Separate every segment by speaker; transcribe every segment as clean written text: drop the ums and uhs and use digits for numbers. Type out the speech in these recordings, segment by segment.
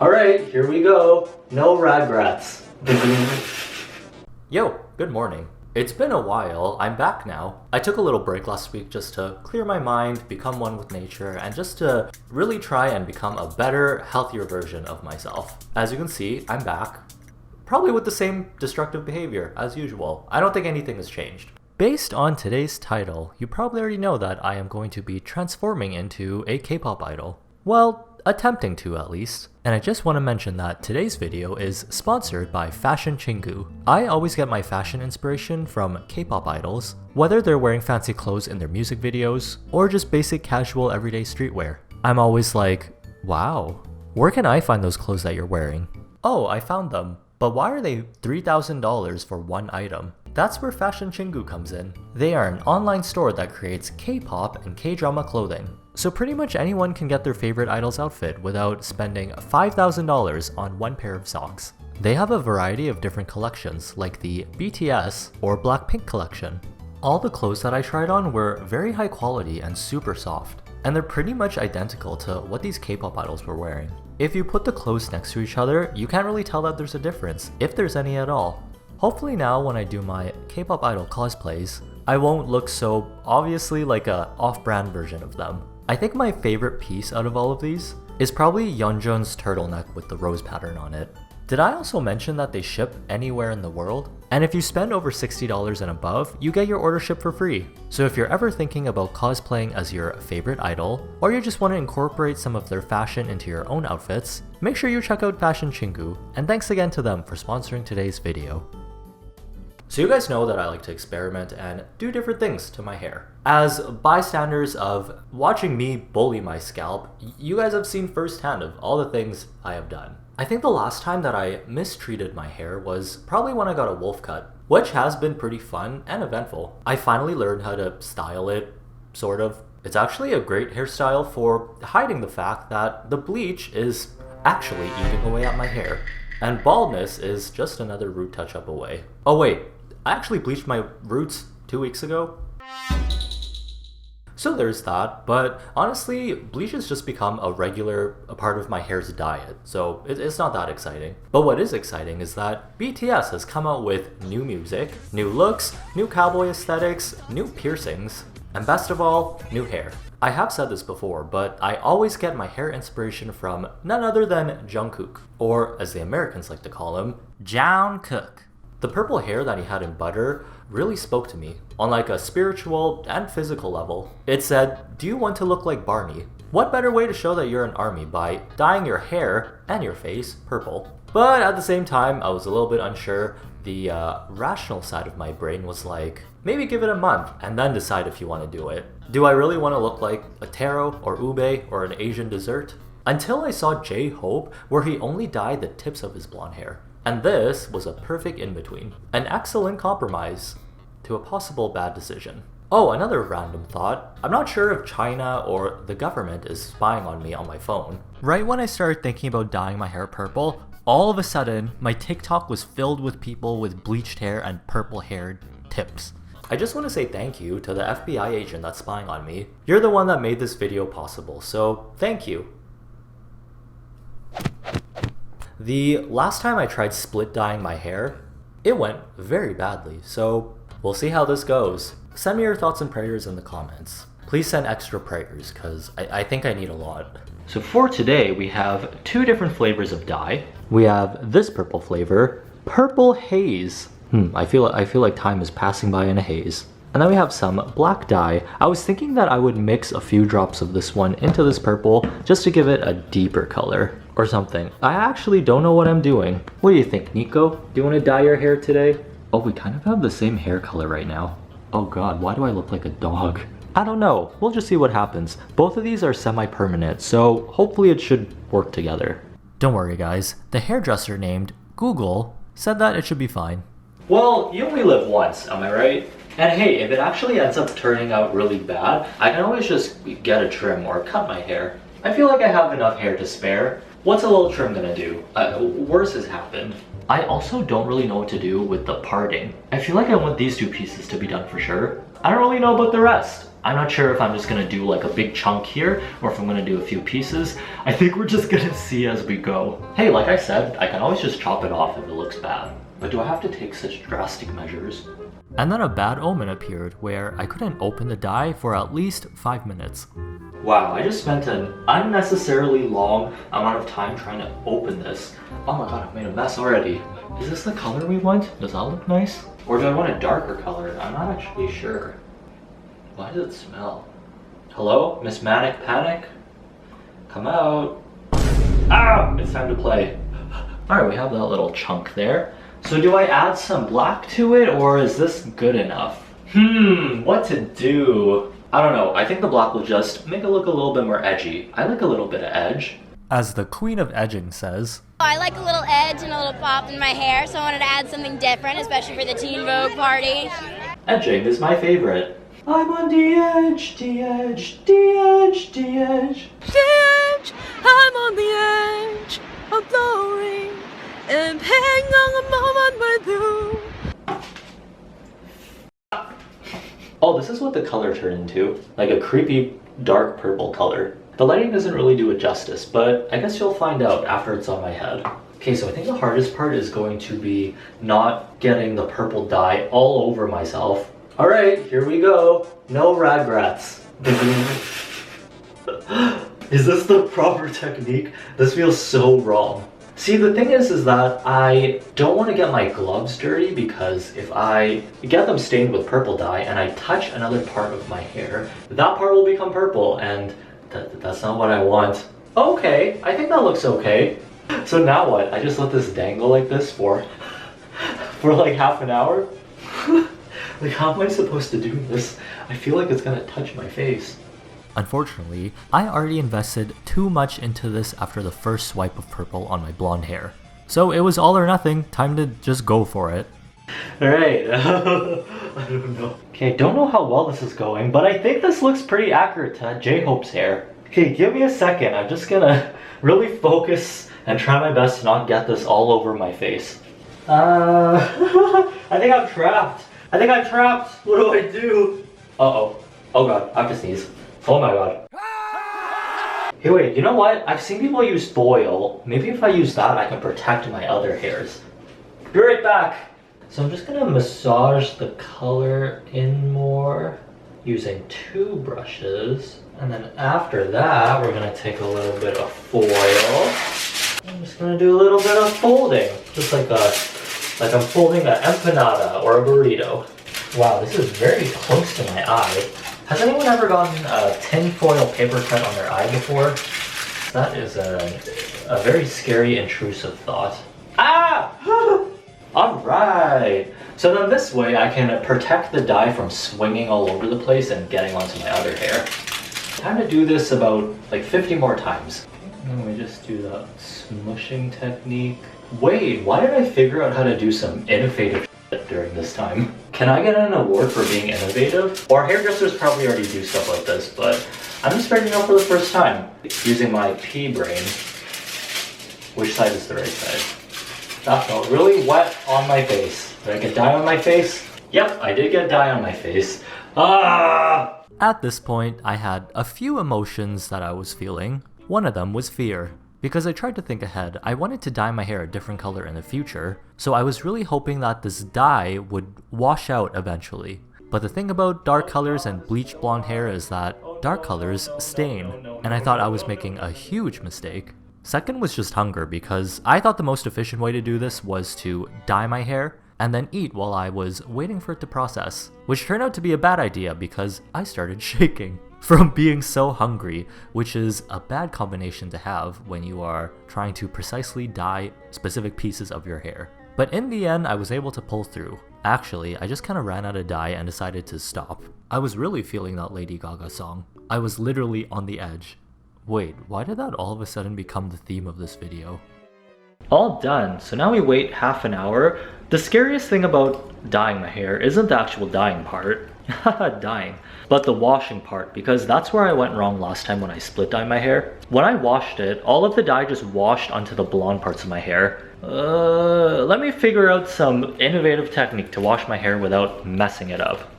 Speaker 1: Alright, here we go. No regrets. Yo, good morning. It's been a while, I'm back now. I took a little break last week just to clear my mind, become one with nature, and just to really try and become a better, healthier version of myself. As you can see, I'm back. Probably with the same destructive behavior as usual. I don't think anything has changed. Based on today's title, you probably already know that I am going to be transforming into a K-pop idol. Well, attempting to at least. And I just want to mention that today's video is sponsored by Fashion Chingu. I always get my fashion inspiration from K-pop idols, whether they're wearing fancy clothes in their music videos or just basic casual everyday streetwear. I'm always like, wow, where can I find those clothes that you're wearing? Oh, I found them. But why are they $3,000 for one item? That's where Fashion Chingu comes in. They are an online store that creates K-pop and K-drama clothing. So pretty much anyone can get their favorite idol's outfit without spending $5,000 on one pair of socks. They have a variety of different collections like the BTS or Blackpink collection. All the clothes that I tried on were very high quality and super soft, and they're pretty much identical to what these K-pop idols were wearing. If you put the clothes next to each other, you can't really tell that there's a difference, if there's any at all. Hopefully now when I do my K-pop idol cosplays, I won't look so obviously like a off-brand version of them. I think my favorite piece out of all of these is probably Yeonjun's turtleneck with the rose pattern on it. Did I also mention that they ship anywhere in the world? And if you spend over $60 and above, you get your order shipped for free. So if you're ever thinking about cosplaying as your favorite idol, or you just want to incorporate some of their fashion into your own outfits, make sure you check out Fashion Chingu, and thanks again to them for sponsoring today's video. So you guys know that I like to experiment and do different things to my hair. As bystanders of watching me bully my scalp, you guys have seen firsthand of all the things I have done. I think the last time that I mistreated my hair was probably when I got a wolf cut, which has been pretty fun and eventful. I finally learned how to style it, sort of. It's actually a great hairstyle for hiding the fact that the bleach is actually eating away at my hair, and baldness is just another root touch-up away. Oh wait, I actually bleached my roots 2 weeks ago. So there's that, but honestly, bleach has just become a regular part of my hair's diet, so it's not that exciting. But what is exciting is that BTS has come out with new music, new looks, new cowboy aesthetics, new piercings, and best of all, new hair. I have said this before, but I always get my hair inspiration from none other than Jungkook, or as the Americans like to call him, Jungkook. The purple hair that he had in Butter really spoke to me on like a spiritual and physical level. It said, do you want to look like Barney? What better way to show that you're an army by dyeing your hair and your face purple? But at the same time, I was a little bit unsure. The rational side of my brain was like, maybe give it a month and then decide if you want to do it. Do I really want to look like a taro or ube or an Asian dessert? Until I saw J-Hope, where he only dyed the tips of his blonde hair. And this was a perfect in-between. An excellent compromise to a possible bad decision. Oh, another random thought. I'm not sure if China or the government is spying on me on my phone. Right when I started thinking about dyeing my hair purple, all of a sudden, my TikTok was filled with people with bleached hair and purple-haired tips. I just want to say thank you to the FBI agent that's spying on me. You're the one that made this video possible, so thank you. The last time I tried split dyeing my hair, it went very badly, so we'll see how this goes. Send me your thoughts and prayers in the comments. Please send extra prayers, because I think I need a lot. So for today, we have two different flavors of dye. We have this purple flavor, Purple Haze. I feel like time is passing by in a haze. And then we have some black dye. I was thinking that I would mix a few drops of this one into this purple just to give it a deeper color or something. I actually don't know what I'm doing. What do you think, Nico? Do you want to dye your hair today? Oh, we kind of have the same hair color right now. Oh god, why do I look like a dog? I don't know. We'll just see what happens. Both of these are semi-permanent, so hopefully it should work together. Don't worry guys, the hairdresser named Google said that it should be fine. Well, you only live once, am I right? And hey, if it actually ends up turning out really bad, I can always just get a trim or cut my hair. I feel like I have enough hair to spare. What's a little trim gonna do? Worse has happened. I also don't really know what to do with the parting. I feel like I want these two pieces to be done for sure. I don't really know about the rest. I'm not sure if I'm just gonna do like a big chunk here or if I'm gonna do a few pieces. I think we're just gonna see as we go. Hey, like I said, I can always just chop it off if it looks bad. But do I have to take such drastic measures? And then a bad omen appeared where I couldn't open the dye for at least 5 minutes. Wow, I just spent an unnecessarily long amount of time trying to open this. Oh my god, I've made a mess already. Is this the color we want? Does that look nice? Or do I want a darker color? I'm not actually sure. Why does it smell? Hello? Miss Manic Panic? Come out. Ah! It's time to play. Alright, we have that little chunk there. So do I add some black to it, or is this good enough? What to do? I don't know, I think the black will just make it look a little bit more edgy. I like a little bit of edge. As the queen of edging says,
Speaker 2: I like a little edge and a little pop in my hair, so I wanted to add something different, especially for the Teen Vogue party.
Speaker 1: Edging is my favorite. I'm on the edge, the edge, the edge, the edge.
Speaker 3: The edge, I'm on the edge of glory, and hang on a moment with you.
Speaker 1: Oh, this is what the color turned into. Like a creepy dark purple color. The lighting doesn't really do it justice, but I guess you'll find out after it's on my head. Okay, so I think the hardest part is going to be not getting the purple dye all over myself. Alright, here we go. No regrets. Is this the proper technique? This feels so wrong. See, the thing is that I don't want to get my gloves dirty because if I get them stained with purple dye and I touch another part of my hair, that part will become purple and that's not what I want. Okay, I think that looks okay. So now what? I just let this dangle like this for like half an hour? Like, how am I supposed to do this? I feel like it's gonna touch my face. Unfortunately, I already invested too much into this after the first swipe of purple on my blonde hair. So it was all or nothing, time to just go for it. Alright, I don't know. Okay, don't know how well this is going, but I think this looks pretty accurate to J-Hope's hair. Okay, give me a second, I'm just gonna really focus and try my best to not get this all over my face. I think I'm trapped. What do I do? Uh-oh. Oh god, I have to sneeze. Oh my god. Hey wait, you know what? I've seen people use foil. Maybe if I use that, I can protect my other hairs. Be right back. So I'm just gonna massage the color in more using 2 brushes. And then after that, we're gonna take a little bit of foil. I'm just gonna do a little bit of folding. Just like I'm folding an empanada or a burrito. Wow, this is very close to my eye. Has anyone ever gotten a tinfoil paper cut on their eye before? That is a very scary, intrusive thought. Ah! Alright! So then this way I can protect the dye from swinging all over the place and getting onto my other hair. Time to do this about like 50 more times. And we just do the smushing technique. Wait, why did I figure out how to do some innovative shit during this time? Can I get an award for being innovative? Or hairdressers probably already do stuff like this, but I'm just figuring out for the first time. Using my pea brain. Which side is the right side? That felt really wet on my face. Did I get dye on my face? Yep, I did get dye on my face. Ah! At this point, I had a few emotions that I was feeling. One of them was fear. Because I tried to think ahead, I wanted to dye my hair a different color in the future, so I was really hoping that this dye would wash out eventually. But the thing about dark colors and bleached blonde hair is that dark colors stain, and I thought I was making a huge mistake. Second was just hunger, because I thought the most efficient way to do this was to dye my hair and then eat while I was waiting for it to process, which turned out to be a bad idea because I started shaking from being so hungry, which is a bad combination to have when you are trying to precisely dye specific pieces of your hair. But in the end, I was able to pull through. Actually, I just kind of ran out of dye and decided to stop. I was really feeling that Lady Gaga song. I was literally on the edge. Wait, why did that all of a sudden become the theme of this video? All done, so now we wait half an hour. The scariest thing about dyeing my hair isn't the actual dyeing part, dyeing, but the washing part, because that's where I went wrong last time when I split dyed my hair. When I washed it, all of the dye just washed onto the blonde parts of my hair. Let me figure out some innovative technique to wash my hair without messing it up.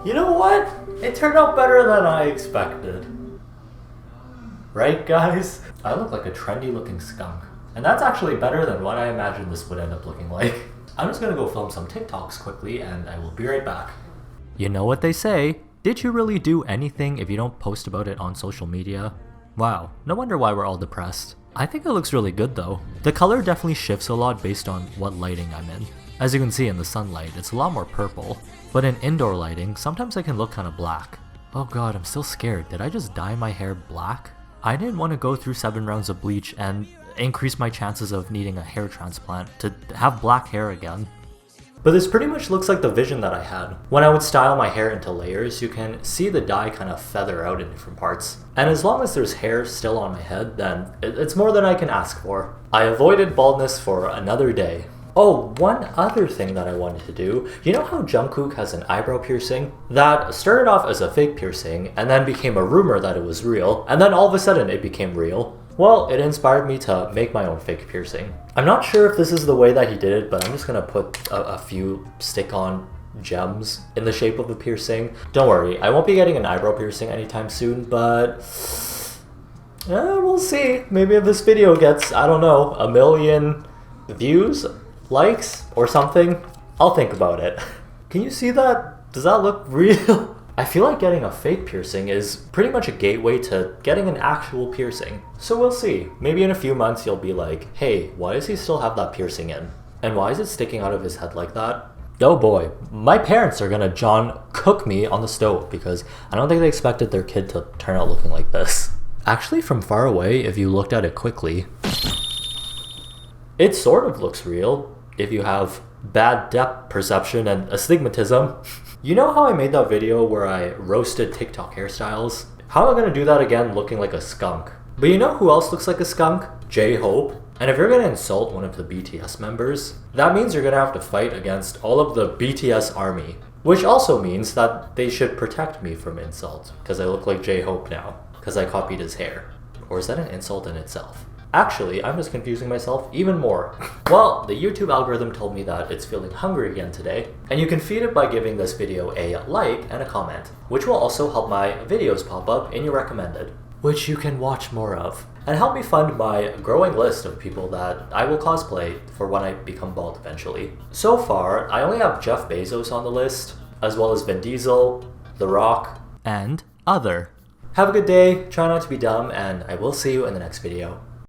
Speaker 1: You know what? It turned out better than I expected. Right, guys? I look like a trendy looking skunk. And that's actually better than what I imagined this would end up looking like. I'm just gonna go film some TikToks quickly and I will be right back. You know what they say, did you really do anything if you don't post about it on social media? Wow, no wonder why we're all depressed. I think it looks really good though. The color definitely shifts a lot based on what lighting I'm in. As you can see in the sunlight, it's a lot more purple. But in indoor lighting, sometimes I can look kind of black. Oh god, I'm still scared. Did I just dye my hair black? I didn't want to go through 7 rounds of bleach and increase my chances of needing a hair transplant to have black hair again. But this pretty much looks like the vision that I had. When I would style my hair into layers, you can see the dye kind of feather out in different parts. And as long as there's hair still on my head, then it's more than I can ask for. I avoided baldness for another day. Oh, one other thing that I wanted to do, you know how Jungkook has an eyebrow piercing? That started off as a fake piercing, and then became a rumor that it was real, and then all of a sudden it became real. Well, it inspired me to make my own fake piercing. I'm not sure if this is the way that he did it, but I'm just gonna put a few stick-on gems in the shape of a piercing. Don't worry, I won't be getting an eyebrow piercing anytime soon, but we'll see. Maybe if this video gets, I don't know, 1 million views, likes, or something, I'll think about it. Can you see that? Does that look real? I feel like getting a fake piercing is pretty much a gateway to getting an actual piercing. So we'll see. Maybe in a few months you'll be like, hey, why does he still have that piercing in? And why is it sticking out of his head like that? Oh boy, my parents are gonna Jungkook me on the stove because I don't think they expected their kid to turn out looking like this. Actually, from far away, if you looked at it quickly, it sort of looks real if you have bad depth perception and astigmatism. You know how I made that video where I roasted TikTok hairstyles? How am I gonna do that again looking like a skunk? But you know who else looks like a skunk? J-Hope. And if you're gonna insult one of the BTS members, that means you're gonna have to fight against all of the BTS army. Which also means that they should protect me from insult, because I look like J-Hope now, because I copied his hair. Or is that an insult in itself? Actually, I'm just confusing myself even more. Well, the YouTube algorithm told me that it's feeling hungry again today, and you can feed it by giving this video a like and a comment, which will also help my videos pop up in your recommended, which you can watch more of, and help me fund my growing list of people that I will cosplay for when I become bald eventually. So far, I only have Jeff Bezos on the list, as well as Vin Diesel, The Rock, and other. Have a good day, try not to be dumb, and I will see you in the next video.